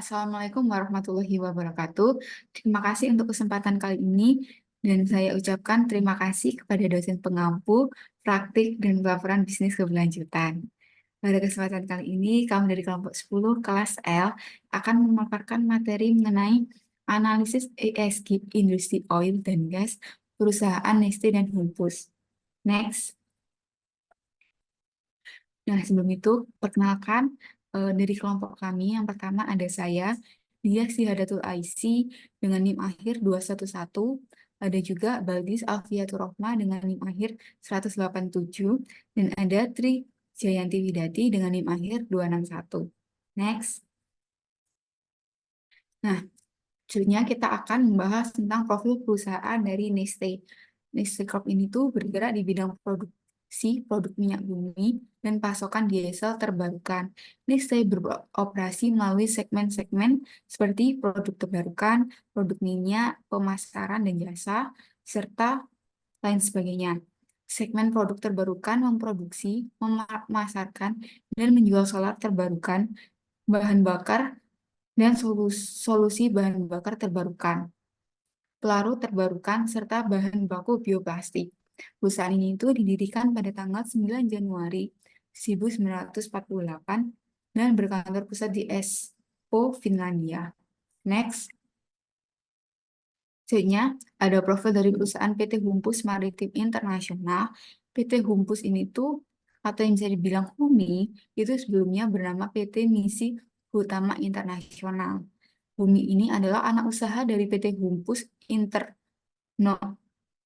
Assalamualaikum warahmatullahi wabarakatuh. Terima kasih untuk kesempatan kali ini dan saya ucapkan terima kasih kepada dosen pengampu, praktik, dan pelaporan bisnis keberlanjutan. Pada kesempatan kali ini, kami dari kelompok 10 kelas L akan memaparkan materi mengenai analisis ESG industri oil dan gas perusahaan Neste dan Humpus. Next. Nah, sebelum itu, perkenalkan dari kelompok kami. Yang pertama ada saya, Dia Sihadatul Aisi dengan NIM akhir 211. Ada juga Baldis Alfiatur Rohma dengan NIM akhir 187. Dan ada Tri Jayanti Widati dengan NIM akhir 261. Next. Nah, selanjutnya kita akan membahas tentang profil perusahaan dari Neste. Neste Corp ini tuh bergerak di bidang produksi produk minyak bumi dan pasokan diesel terbarukan. Neste beroperasi melalui segmen-segmen seperti produk terbarukan, produk minyak, pemasaran dan jasa, serta lain sebagainya. Segmen produk terbarukan memproduksi, memasarkan, dan menjual solar terbarukan, bahan bakar, dan solusi bahan bakar terbarukan, pelarut terbarukan, serta bahan baku bioplastik. Perusahaan ini itu didirikan pada tanggal 9 Januari 1948 dan berkantor pusat di Espoo, Finlandia. Next. Selanjutnya, ada profil dari perusahaan PT Humpus Maritim Internasional. PT Humpus ini tuh, atau yang bisa dibilang HUMI, itu sebelumnya bernama PT Misi Utama Internasional. HUMI ini adalah anak usaha dari PT Humpus No,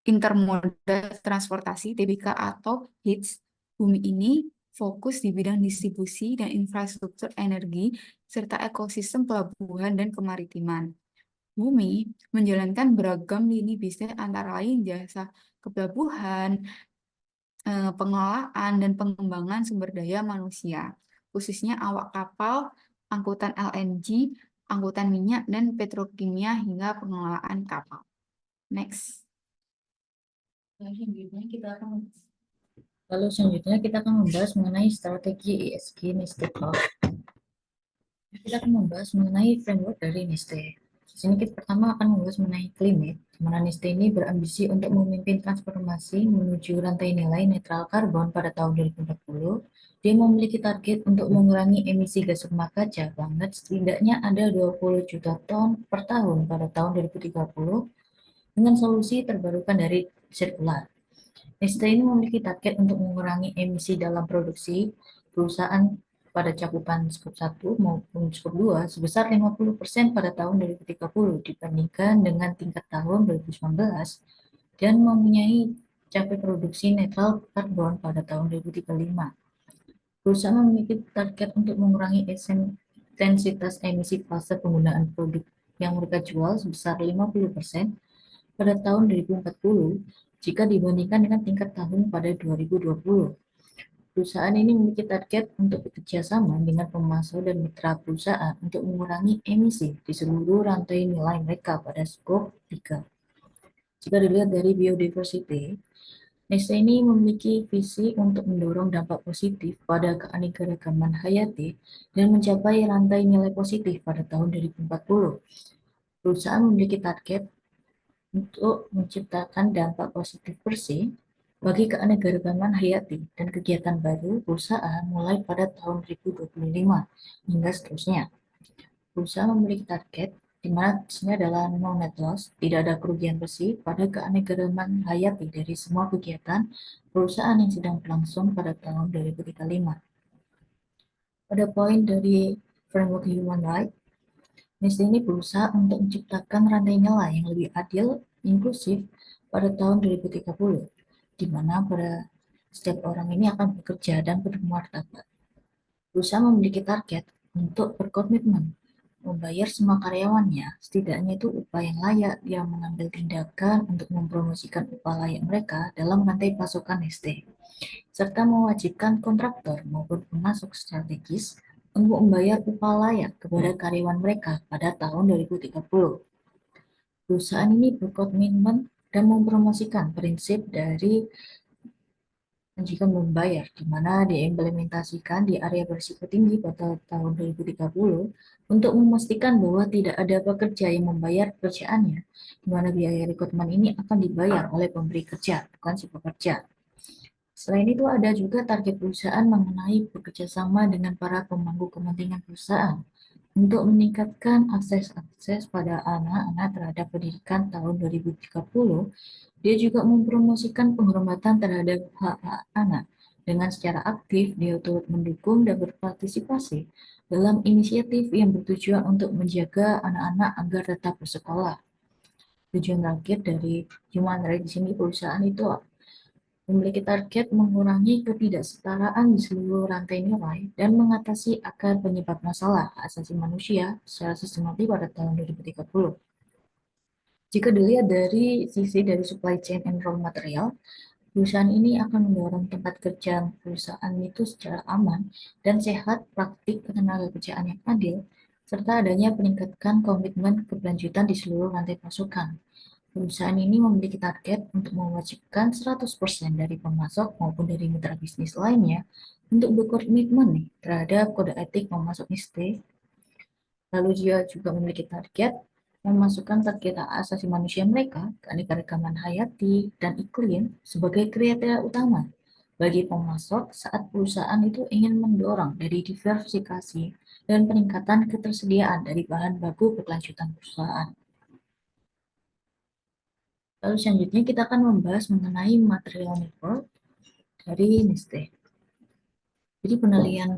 Intermodal Transportasi (TBK) atau HITS. HUMI ini fokus di bidang distribusi dan infrastruktur energi serta ekosistem pelabuhan dan kemaritiman. Bumi menjalankan beragam lini bisnis antara lain jasa kepelabuhan, pengelolaan, dan pengembangan sumber daya manusia, khususnya awak kapal, angkutan LNG, angkutan minyak, dan petrokimia hingga pengelolaan kapal. Next. Lalu selanjutnya kita akan membahas mengenai strategi ESG Neste Corp. Kita akan membahas mengenai framework dari Neste. Di sini kita pertama akan membahas mengenai climate, di mana Neste ini berambisi untuk memimpin transformasi menuju rantai nilai netral karbon pada tahun 2040. Dia memiliki target untuk mengurangi emisi gas rumah kaca banget setidaknya ada 20 juta ton per tahun pada tahun 2030 dengan solusi terbarukan dari sirkular. Neste ini memiliki target untuk mengurangi emisi dalam produksi perusahaan pada cakupan skop 1 maupun skop 2 sebesar 50% pada tahun 2030 dibandingkan dengan tingkat tahun 2019 dan mempunyai capai produksi netral karbon pada tahun 2035. Perusahaan memiliki target untuk mengurangi intensitas emisi fase penggunaan produk yang mereka jual sebesar 50% pada tahun 2040 jika dibandingkan dengan tingkat tahun pada 2020. Perusahaan ini memiliki target untuk bekerja sama dengan pemasok dan mitra perusahaan untuk mengurangi emisi di seluruh rantai nilai mereka pada skop 3. Jika dilihat dari biodiversity, Neste ini memiliki visi untuk mendorong dampak positif pada keanekaragaman hayati dan mencapai rantai nilai positif pada tahun 2040. Perusahaan memiliki target untuk menciptakan dampak positif bersih bagi keanekaragaman hayati dan kegiatan baru perusahaan mulai pada tahun 2025 hingga seterusnya. Perusahaan memiliki target di mana sini adalah no net loss, tidak ada kerugian bersih pada keanekaragaman hayati dari semua kegiatan perusahaan yang sedang berlangsung pada tahun 2035. Pada poin dari framework human right, Neste ini berusaha untuk menciptakan rantai nilai yang lebih adil, inklusif pada tahun 2030, di mana pada setiap orang ini akan bekerja dan bermartabat. Perusahaan memiliki target untuk berkomitmen membayar semua karyawannya, setidaknya itu upah yang layak yang mengambil tindakan untuk mempromosikan upah layak mereka dalam rantai pasokan Neste, serta mewajibkan kontraktor maupun pemasok strategis untuk membayar upah layak kepada karyawan mereka pada tahun 2030. Perusahaan ini berkomitmen dan mempromosikan prinsip dari dan jika membayar, di mana diimplementasikan di area berisiko tinggi pada tahun 2030 untuk memastikan bahwa tidak ada pekerja yang membayar pekerjaannya, di mana biaya rekrutmen ini akan dibayar oleh pemberi kerja, bukan si pekerja. Selain itu, ada juga target perusahaan mengenai bekerja sama dengan para pemangku kepentingan perusahaan untuk meningkatkan akses pada anak-anak terhadap pendidikan tahun 2030. Dia juga mempromosikan penghormatan terhadap hak-hak anak. Dengan secara aktif, dia turut mendukung dan berpartisipasi dalam inisiatif yang bertujuan untuk menjaga anak-anak agar tetap bersekolah. Tujuan terakhir dari human rights di sini, perusahaan itu memiliki target mengurangi ketidaksetaraan di seluruh rantai nilai dan mengatasi akar penyebab masalah hak asasi manusia secara sistematis pada tahun 2030. Jika dilihat dari sisi dari supply chain and raw material, perusahaan ini akan mendorong tempat kerja perusahaan itu secara aman dan sehat, praktik ketenaga kerjaan yang adil, serta adanya peningkatan komitmen keberlanjutan di seluruh rantai pasokan. Perusahaan ini memiliki target untuk mewajibkan 100% dari pemasok maupun dari mitra bisnis lainnya untuk berkomitmen terhadap kode etik pemasok ISTE. Lalu dia juga memiliki target memasukkan target hak asasi manusia mereka, keanekaragaman hayati, dan iklim sebagai kriteria utama bagi pemasok saat perusahaan itu ingin mendorong dari diversifikasi dan peningkatan ketersediaan dari bahan baku berkelanjutan perusahaan. Lalu selanjutnya kita akan membahas mengenai material network dari NISTE. Jadi penilaian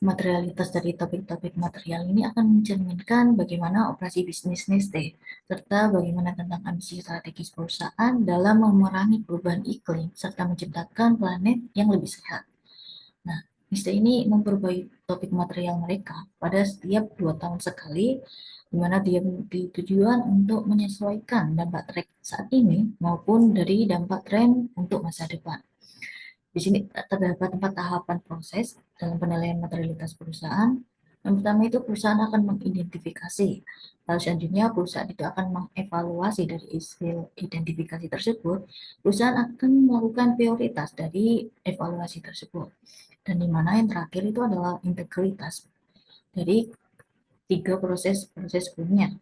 materialitas dari topik-topik material ini akan mencerminkan bagaimana operasi bisnis NISTE, serta bagaimana tentang ambisi strategis perusahaan dalam memerangi perubahan iklim, serta menciptakan planet yang lebih sehat. Nah, NISTE ini memperbaiki topik material mereka pada setiap 2 tahun sekali, di mana dia memiliki tujuan untuk menyesuaikan dampak tren saat ini maupun dari dampak tren untuk masa depan. Di sini terdapat 4 tahapan proses dalam penilaian materialitas perusahaan. Yang pertama itu perusahaan akan mengidentifikasi. Lalu selanjutnya perusahaan itu akan mengevaluasi dari hasil identifikasi tersebut. Perusahaan akan melakukan prioritas dari evaluasi tersebut. Dan di mana yang terakhir itu adalah integritas dari 3 proses sebelumnya.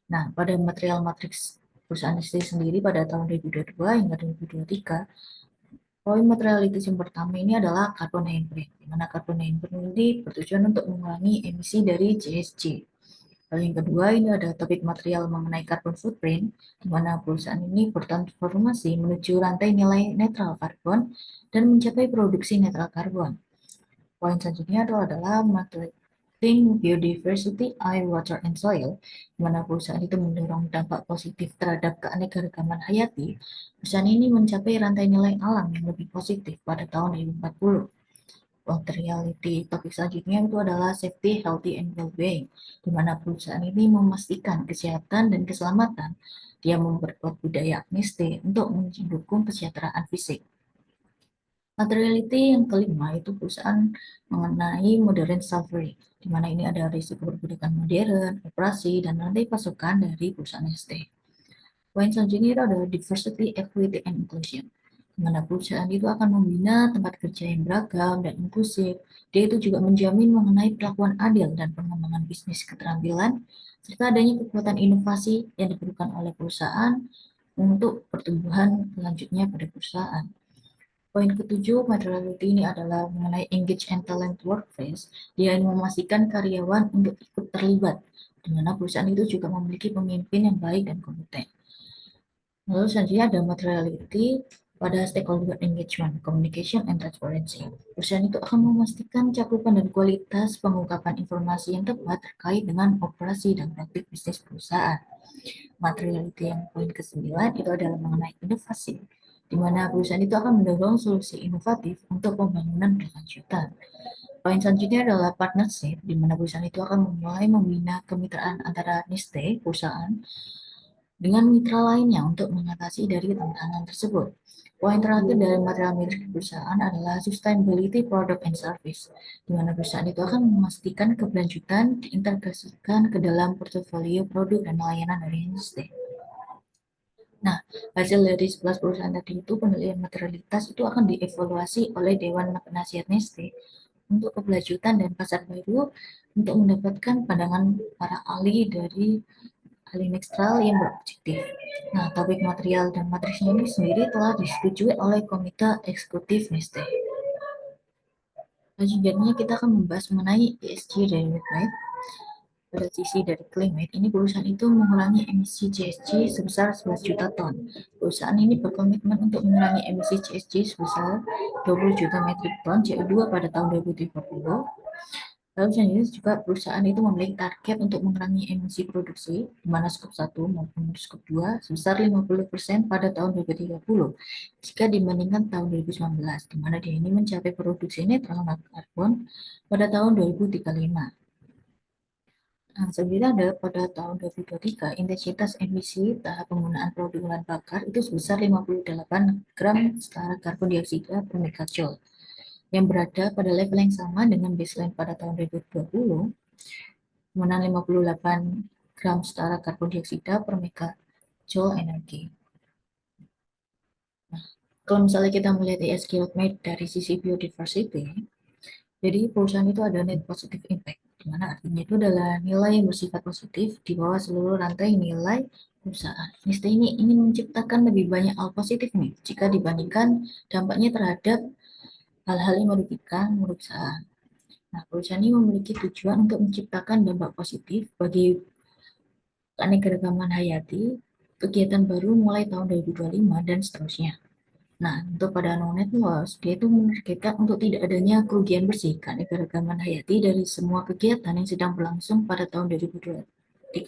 Nah, pada material matriks perusahaan sendiri pada tahun 2022 hingga 2023, poin materialitas yang pertama ini adalah carbon handprint, di mana carbon handprint ini bertujuan untuk mengurangi emisi dari GHG. Lalu yang kedua ini ada topik material mengenai carbon footprint, di mana perusahaan ini bertransformasi menuju rantai nilai netral karbon dan mencapai produksi netral karbon. Poin selanjutnya adalah marketing biodiversity, air, water, and soil, di mana perusahaan itu mendorong dampak positif terhadap keanekaragaman hayati. Perusahaan ini mencapai rantai nilai alam yang lebih positif pada tahun 2040. Materiality topik selanjutnya itu adalah safety, healthy, and well-being, di mana perusahaan ini memastikan kesehatan dan keselamatan. Dia memperkuat budaya amnesty untuk mendukung kesejahteraan fisik. Materiality yang kelima itu perusahaan mengenai modern slavery, di mana ini ada risiko perbudakan modern, operasi, dan rantai pasokan dari perusahaan ST. Poin selanjutnya itu adalah diversity, equity, and inclusion, di mana perusahaan itu akan membina tempat kerja yang beragam dan inklusif. Dia itu juga menjamin mengenai perlakuan adil dan pengembangan bisnis keterampilan, serta adanya kekuatan inovasi yang diperlukan oleh perusahaan untuk pertumbuhan selanjutnya pada perusahaan. Poin ketujuh, materiality ini adalah mengenai engage and talent workplace. Dia ingin memastikan karyawan untuk ikut terlibat, di mana perusahaan itu juga memiliki pemimpin yang baik dan kompeten. Lalu selanjutnya ada materiality pada stakeholder engagement, communication, and transparency. Perusahaan itu akan memastikan cakupan dan kualitas pengungkapan informasi yang tepat terkait dengan operasi dan praktik bisnis perusahaan. Materiality yang poin ke-9 itu adalah mengenai inovasi, di mana perusahaan itu akan mendorong solusi inovatif untuk pembangunan berkelanjutan. Poin selanjutnya adalah partnership, di mana perusahaan itu akan mulai membina kemitraan antara NISTE, perusahaan, dengan mitra lainnya untuk mengatasi dari tantangan tersebut. Poin terakhir dari material milik perusahaan adalah sustainability product and service, di mana perusahaan itu akan memastikan keberlanjutan diintegrasikan ke dalam portofolio produk dan layanan dari NISTE. Nah, hasil dari 11 perusahaan tadi itu penilaian materialitas itu akan dievaluasi oleh Dewan Penasihat Neste untuk keberlanjutan dan pasar baru untuk mendapatkan pandangan para ahli dari ahli neutral yang berobjektif. Nah, topik material dan matrisnya ini sendiri telah disetujui oleh Komite Eksekutif Neste. Selanjutnya kita akan membahas mengenai ESG dari World. Pada sisi dari climate, ini perusahaan itu mengurangi emisi CSG sebesar 11 juta ton. Perusahaan ini berkomitmen untuk mengurangi emisi CSG sebesar 20 juta metrik ton CO2 pada tahun 2030. Lalu selanjutnya juga perusahaan itu memiliki target untuk mengurangi emisi produksi, di mana skop 1 maupun skop 2 sebesar 50% pada tahun 2030 jika dibandingkan tahun 2019, di mana dia ini mencapai produksi netral karbon pada tahun 2035. Nah, sebenarnya ada pada tahun 2023, intensitas emisi tahap penggunaan produk bahan bakar itu sebesar 58 gram setara karbon dioksida per megajoule, yang berada pada level yang sama dengan baseline pada tahun 2020, penggunaan 58 gram setara karbon dioksida per megajoule energi. Nah, kalau misalnya kita melihat ESG roadmap dari sisi biodiversity, jadi perusahaan itu ada net positive impact, di mana artinya itu adalah nilai yang bersifat positif di bawah seluruh rantai nilai perusahaan. Neste ini ingin menciptakan lebih banyak hal positif nih jika dibandingkan dampaknya terhadap hal-hal yang merugikan perusahaan. Nah, perusahaan ini memiliki tujuan untuk menciptakan dampak positif bagi keanekaragaman hayati, kegiatan baru mulai tahun 2025 dan seterusnya. Nah, untuk pada non-net loss, dia itu menargetkan untuk tidak adanya kerugian bersih keanekaragaman hayati dari semua kegiatan yang sedang berlangsung pada tahun 2035.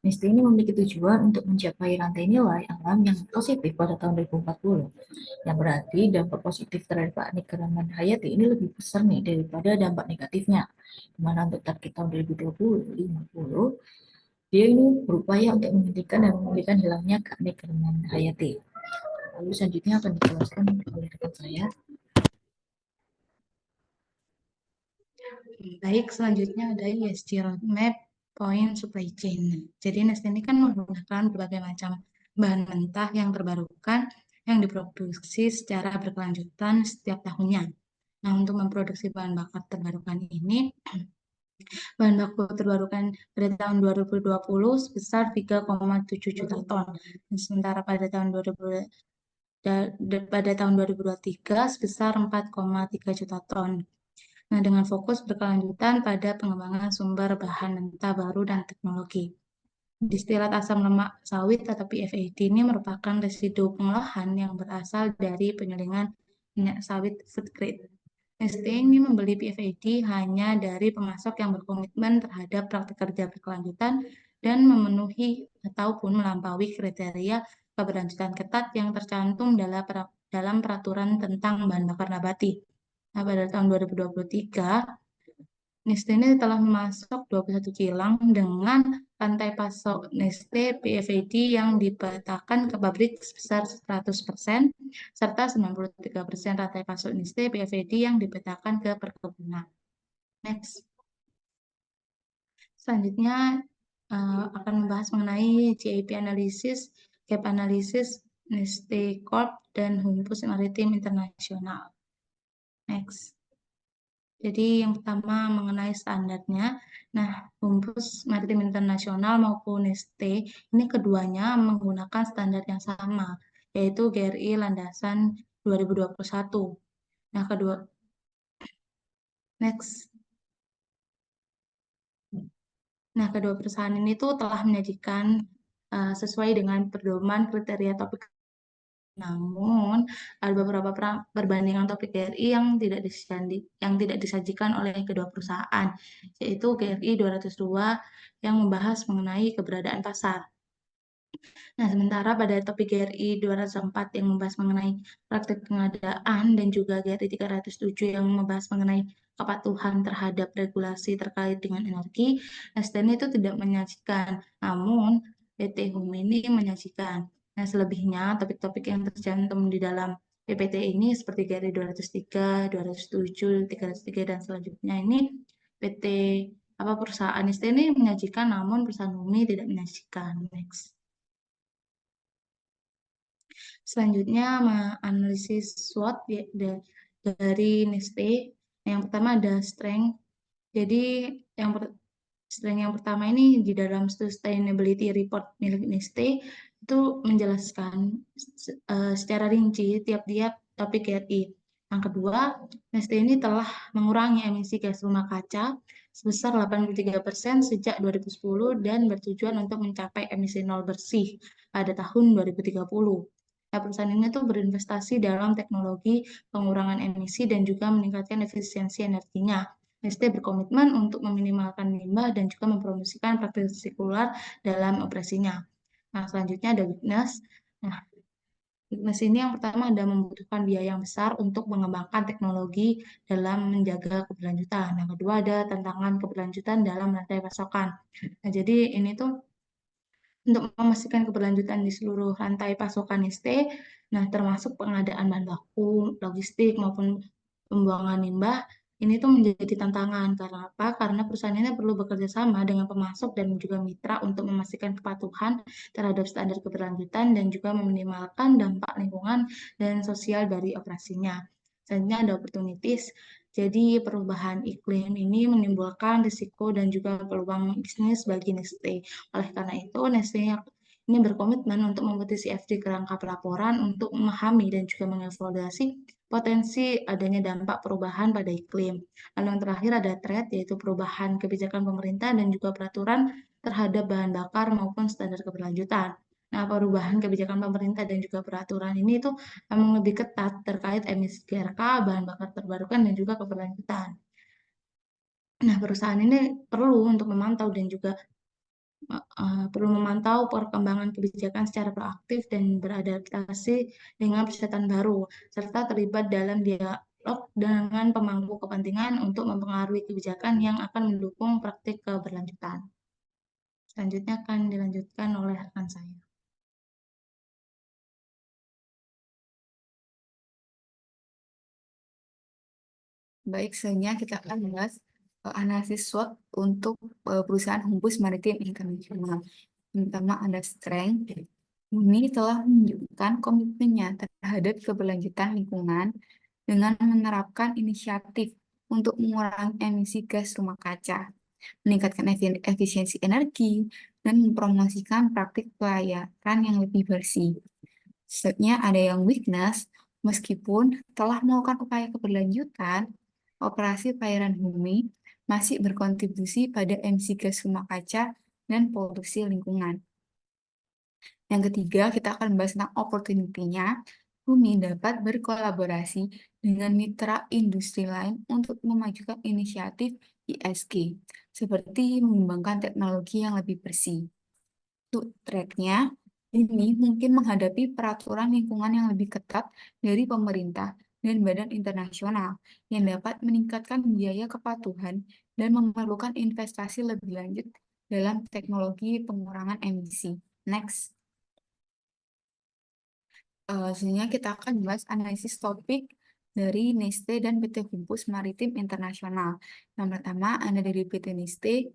Neste ini memiliki tujuan untuk mencapai rantai nilai alam yang positif pada tahun 2040, yang berarti dampak positif terhadap keanekaragaman hayati ini lebih besar nih daripada dampak negatifnya. Dimana untuk target tahun 2020-50, dia ini berupaya untuk menghentikan dan memulihkan hilangnya keanekaragaman hayati. Lalu selanjutnya akan dijelaskan oleh rekan saya. Baik, selanjutnya ada ESG Roadmap Point Supply Chain. Jadi Nestle ini kan menggunakan berbagai macam bahan mentah yang terbarukan yang diproduksi secara berkelanjutan setiap tahunnya. Nah, untuk memproduksi bahan bakar terbarukan ini, bahan baku terbarukan pada tahun 2020 sebesar 3,7 juta ton. Dan sementara pada tahun 2023 sebesar 4,3 juta ton. Nah, dengan fokus berkelanjutan pada pengembangan sumber bahan mentah baru dan teknologi. Distilat asam lemak sawit atau PFAD ini merupakan residu pengolahan yang berasal dari penyulingan minyak sawit food grade. Nestle ini membeli PFAD hanya dari pemasok yang berkomitmen terhadap praktik kerja berkelanjutan dan memenuhi ataupun melampaui kriteria keberlanjutan ketat yang tercantum dalam peraturan tentang bahan bakar nabati. Nah, pada tahun 2023, Nestle ini telah memasok 21 kilang dengan rantai pasok Nestle PFAD yang dipetakan ke pabrik sebesar 100%, serta 93% rantai pasok Nestle PFAD yang dipetakan ke perkebunan. Next. Selanjutnya akan membahas mengenai GAP Analysis, Gap Analysis, Neste Corp, dan Humpus Maritim Internasional. Next. Jadi yang pertama mengenai standarnya. Nah, Humpus Maritim Internasional maupun Neste, ini keduanya menggunakan standar yang sama, yaitu GRI Landasan 2021. Nah, next. Nah, kedua perusahaan ini tuh telah menyajikan sesuai dengan pedoman kriteria topik. Namun, ada beberapa perbandingan topik GRI yang tidak disajikan oleh kedua perusahaan, yaitu GRI 202 yang membahas mengenai keberadaan pasar. Nah, sementara pada topik GRI 204 yang membahas mengenai praktik pengadaan dan juga GRI 307 yang membahas mengenai kepatuhan terhadap regulasi terkait dengan energi, STN itu tidak menyajikan, namun PT HUM ini menyajikan. Nah, selebihnya topik-topik yang tercantum di dalam PPT ini seperti GRI 203, 207, 303, dan selanjutnya ini PT perusahaan ST ini menyajikan, namun perusahaan HUMI tidak menyajikan. Next. Selanjutnya, analisis SWOT dari Neste. Yang pertama ada strength. Jadi yang strength yang pertama ini di dalam sustainability report milik Neste itu menjelaskan secara rinci tiap-tiap topik RI. Yang kedua, Neste ini telah mengurangi emisi gas rumah kaca sebesar 83% sejak 2010 dan bertujuan untuk mencapai emisi nol bersih pada tahun 2030. Nah, perusahaan ini tuh berinvestasi dalam teknologi pengurangan emisi dan juga meningkatkan efisiensi energinya. Neste berkomitmen untuk meminimalkan limbah dan juga mempromosikan praktik sirkular dalam operasinya. Nah, selanjutnya ada weakness. Nah, weakness ini yang pertama ada membutuhkan biaya yang besar untuk mengembangkan teknologi dalam menjaga keberlanjutan. Yang kedua ada tantangan keberlanjutan dalam rantai pasokan. Nah, jadi ini tuh untuk memastikan keberlanjutan di seluruh rantai pasokan Neste, nah termasuk pengadaan bahan baku, logistik maupun pembuangan limbah, ini tuh menjadi tantangan. Karena apa? Karena perusahaan ini perlu bekerja sama dengan pemasok dan juga mitra untuk memastikan kepatuhan terhadap standar keberlanjutan dan juga meminimalkan dampak lingkungan dan sosial dari operasinya. Selanjutnya ada opportunities. Jadi perubahan iklim ini menimbulkan risiko dan juga peluang bisnis bagi Neste. Oleh karena itu, Nestle ini berkomitmen untuk membuat CFD kerangka pelaporan untuk memahami dan juga mengevaluasi potensi adanya dampak perubahan pada iklim. Lalu yang terakhir ada threat, yaitu perubahan kebijakan pemerintah dan juga peraturan terhadap bahan bakar maupun standar keberlanjutan. Nah, perubahan kebijakan pemerintah dan juga peraturan ini itu memang lebih ketat terkait emisi GRK, bahan bakar terbarukan, dan juga keberlanjutan. Nah, perusahaan ini perlu untuk memantau dan juga perlu memantau perkembangan kebijakan secara proaktif dan beradaptasi dengan persyaratan baru, serta terlibat dalam dialog dengan pemangku kepentingan untuk mempengaruhi kebijakan yang akan mendukung praktik keberlanjutan. Selanjutnya akan dilanjutkan oleh rekan saya. Baik, selanjutnya kita akan bahas analisis SWOT untuk perusahaan Humpus Maritim Internasional. Yang pertama ada strength. Ini telah menunjukkan komitmennya terhadap keberlanjutan lingkungan dengan menerapkan inisiatif untuk mengurangi emisi gas rumah kaca, meningkatkan efisiensi energi, dan mempromosikan praktik pelayaran yang lebih bersih. Selanjutnya ada yang weakness, meskipun telah melakukan upaya keberlanjutan, operasi pelayaran bumi masih berkontribusi pada emisi gas rumah kaca dan polusi lingkungan. Yang ketiga, kita akan membahas tentang opportunity-nya. Bumi dapat berkolaborasi dengan mitra industri lain untuk memajukan inisiatif ESG, seperti mengembangkan teknologi yang lebih bersih. Untuk track-nya, ini mungkin menghadapi peraturan lingkungan yang lebih ketat dari pemerintah dan badan internasional yang dapat meningkatkan biaya kepatuhan dan memerlukan investasi lebih lanjut dalam teknologi pengurangan emisi. Next. Selanjutnya kita akan membahas analisis topik dari Neste dan PT Humpus Maritim Internasional. Yang pertama ada dari PT Neste,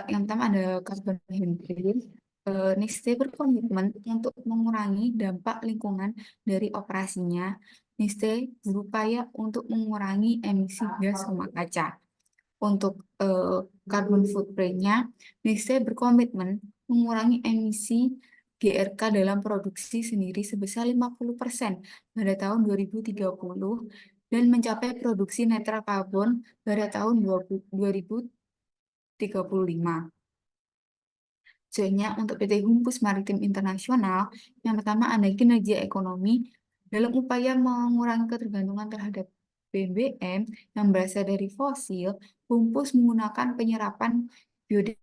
yang pertama ada carbon handprint. Neste berkomitmen untuk mengurangi dampak lingkungan dari operasinya. Neste berupaya untuk mengurangi emisi gas rumah kaca. Untuk carbon footprint-nya, Neste berkomitmen mengurangi emisi GRK dalam produksi sendiri sebesar 50% pada tahun 2030 dan mencapai produksi netral karbon pada tahun 2035. Selanjutnya, untuk PT Humpus Maritim Internasional, yang pertama ada kinerja ekonomi dalam upaya mengurangi ketergantungan terhadap BBM yang berasal dari fosil. Humpus menggunakan penyerapan biodiesel.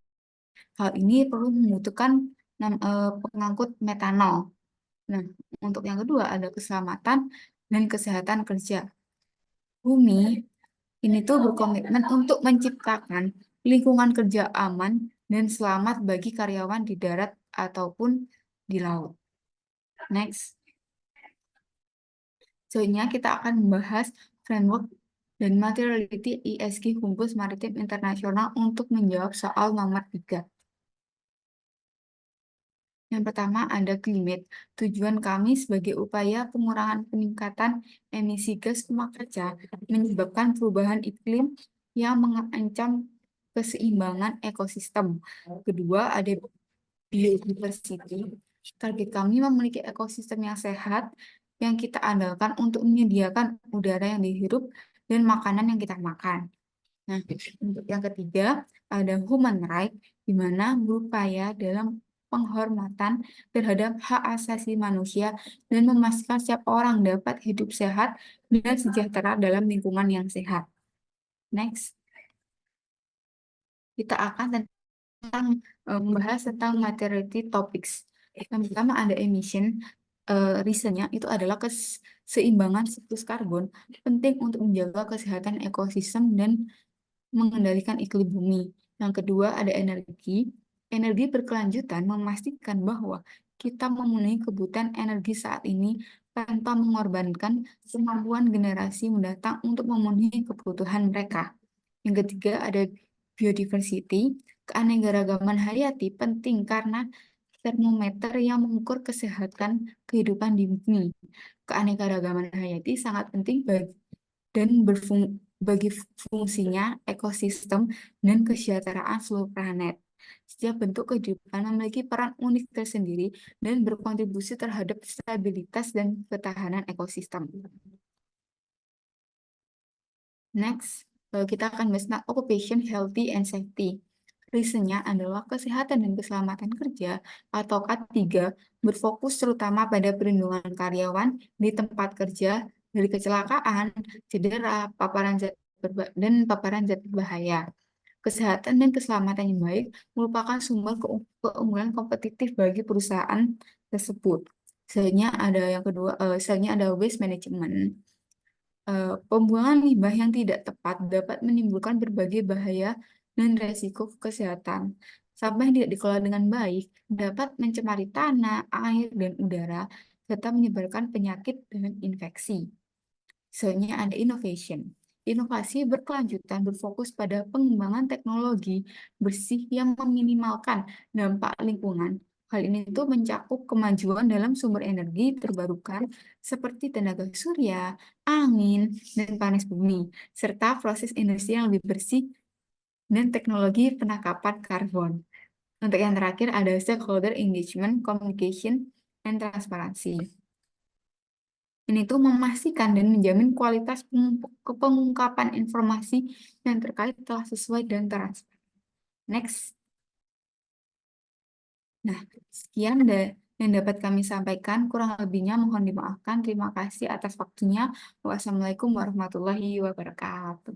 Hal ini perlu membutuhkan pengangkut metanol. Nah, untuk yang kedua ada keselamatan dan kesehatan kerja. Bumi ini tuh berkomitmen untuk menciptakan lingkungan kerja aman dan selamat bagi karyawan di darat ataupun di laut. Next. Selanjutnya kita akan membahas framework dan materiality ESG Humpus Maritim Internasional untuk menjawab soal nomor 3. Yang pertama ada climate. Tujuan kami sebagai upaya pengurangan peningkatan emisi gas rumah kaca menyebabkan perubahan iklim yang mengancam keseimbangan ekosistem. Kedua ada biodiversity. Target kami memiliki ekosistem yang sehat yang kita andalkan untuk menyediakan udara yang dihirup dan makanan yang kita makan. Nah, untuk yang ketiga ada human right, di mana berupaya dalam penghormatan terhadap hak asasi manusia dan memastikan setiap orang dapat hidup sehat dan sejahtera dalam lingkungan yang sehat. Next, kita akan membahas tentang materiality topics. Yang pertama ada emission. Reasonnya itu adalah keseimbangan siklus karbon penting untuk menjaga kesehatan ekosistem dan mengendalikan iklim bumi. Yang kedua ada energi. Energi berkelanjutan memastikan bahwa kita memenuhi kebutuhan energi saat ini tanpa mengorbankan kemampuan generasi mendatang untuk memenuhi kebutuhan mereka. Yang ketiga ada biodiversity. Keanekaragaman hayati penting karena termometer yang mengukur kesehatan kehidupan di bumi. Keanekaragaman hayati sangat penting dan bagi fungsinya ekosistem dan kesejahteraan seluruh planet. Setiap bentuk kehidupan memiliki peran unik tersendiri dan berkontribusi terhadap stabilitas dan ketahanan ekosistem. Next, kita akan bahas tentang occupation, healthy, and safety. Reasonnya adalah kesehatan dan keselamatan kerja atau K3 berfokus terutama pada perlindungan karyawan di tempat kerja dari kecelakaan, cedera, dan paparan zat berbahaya. Kesehatan dan keselamatan yang baik merupakan sumber keunggulan kompetitif bagi perusahaan tersebut. Selanjutnya ada yang kedua, selanjutnya ada waste management. Pembuangan limbah yang tidak tepat dapat menimbulkan berbagai bahaya dan resiko kesehatan. Sampah yang tidak dikelola dengan baik dapat mencemari tanah, air, dan udara, serta menyebarkan penyakit dan infeksi. Selanjutnya ada innovation. Inovasi berkelanjutan berfokus pada pengembangan teknologi bersih yang meminimalkan dampak lingkungan. Hal ini itu mencakup kemajuan dalam sumber energi terbarukan seperti tenaga surya, angin, dan panas bumi, serta proses industri yang lebih bersih dan teknologi penangkapan karbon. Untuk yang terakhir ada stakeholder engagement, communication, dan transparansi. Ini tuh memastikan dan menjamin kualitas pengungkapan informasi yang terkait telah sesuai dan transparan. Next. Nah, sekian yang dapat kami sampaikan. Kurang lebihnya mohon dimaafkan. Terima kasih atas waktunya. Wassalamualaikum warahmatullahi wabarakatuh.